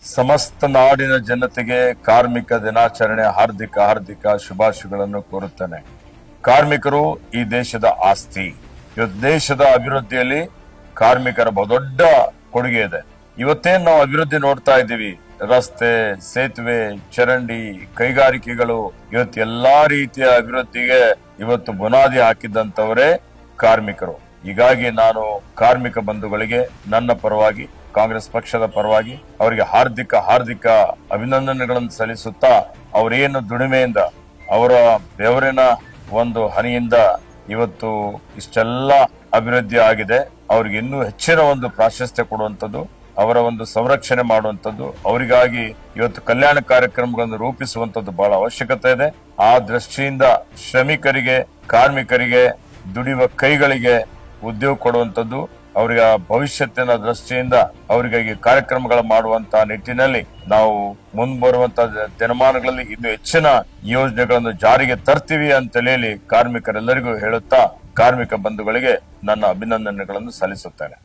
ಸಮಸ್ತ ನಾಡಿನ ಜನತೆಗೆ ಕಾರ್ಮಿಕ ದಿನಾಚರಣೆ ಹಾರ್ದಿಕ ಶುಭಾಶಯಗಳನ್ನು ಕೋರುತ್ತೇನೆ. ಕಾರ್ಮಿಕರು ಈ ದೇಶದ ಆಸ್ತಿ. ಇವತ್ತು ದೇಶದ ಅಭಿವೃದ್ಧಿಯಲ್ಲಿ ಕಾರ್ಮಿಕರ ಬಹುದೊಡ್ಡ ಕೊಡುಗೆ ಇದೆ. ಇವತ್ತೇನು ನಾವು ಅಭಿವೃದ್ಧಿ ನೋಡ್ತಾ ಇದ್ದೀವಿ, ರಸ್ತೆ, ಸೇತುವೆ, ಚರಂಡಿ, ಕೈಗಾರಿಕೆಗಳು, ಇವತ್ತು ಎಲ್ಲಾ ರೀತಿಯ ಅಭಿವೃದ್ಧಿಗೆ ಇವತ್ತು ಬುನಾದಿ ಹಾಕಿದ್ದಂತವರೇ ಕಾರ್ಮಿಕರು. ಹೀಗಾಗಿ ನಾನು ಕಾರ್ಮಿಕ ಬಂಧುಗಳಿಗೆ ನನ್ನ ಪರವಾಗಿ, ಕಾಂಗ್ರೆಸ್ ಪಕ್ಷದ ಪರವಾಗಿ ಅವರಿಗೆ ಹಾರ್ದಿಕ ಅಭಿನಂದನೆಗಳನ್ನು ಸಲ್ಲಿಸುತ್ತಾ, ಅವರೇನು ದುಡಿಮೆಯಿಂದ, ಅವರ ಬೆವರಿನ ಒಂದು ಹನಿಯಿಂದ ಇವತ್ತು ಇಷ್ಟೆಲ್ಲ ಅಭಿವೃದ್ಧಿ ಆಗಿದೆ. ಅವ್ರಿಗೆ ಇನ್ನೂ ಹೆಚ್ಚಿನ ಒಂದು ಪ್ರಾಶಸ್ತ್ಯ ಕೊಡುವಂಥದ್ದು, ಅವರ ಒಂದು ಸಂರಕ್ಷಣೆ ಮಾಡುವಂಥದ್ದು, ಅವರಿಗಾಗಿ ಇವತ್ತು ಕಲ್ಯಾಣ ಕಾರ್ಯಕ್ರಮಗಳನ್ನು ರೂಪಿಸುವಂತದ್ದು ಬಹಳ ಅವಶ್ಯಕತೆ ಇದೆ. ಆ ದೃಷ್ಟಿಯಿಂದ ಶ್ರಮಿಕರಿಗೆ, ಕಾರ್ಮಿಕರಿಗೆ, ದುಡಿಯುವ ಕೈಗಳಿಗೆ ಉದ್ಯೋಗ ಕೊಡುವಂಥದ್ದು, ಅವರಿಗೆ ಭವಿಷ್ಯತ್ತಿನ ದೃಷ್ಟಿಯಿಂದ ಅವರಿಗಾಗಿ ಕಾರ್ಯಕ್ರಮಗಳ ಮಾಡುವಂತಹ ನಿಟ್ಟಿನಲ್ಲಿ ನಾವು ಮುಂಬರುವಂತಹ ದಿನಮಾನಗಳಲ್ಲಿ ಇನ್ನು ಹೆಚ್ಚಿನ ಯೋಜನೆಗಳನ್ನು ಜಾರಿಗೆ ತರ್ತೀವಿ ಅಂತ ಹೇಳಿ ಕಾರ್ಮಿಕರೆಲ್ಲರಿಗೂ ಹೇಳುತ್ತಾ, ಕಾರ್ಮಿಕ ಬಂಧುಗಳಿಗೆ ನನ್ನ ಅಭಿನಂದನೆಗಳನ್ನು ಸಲ್ಲಿಸುತ್ತೇನೆ.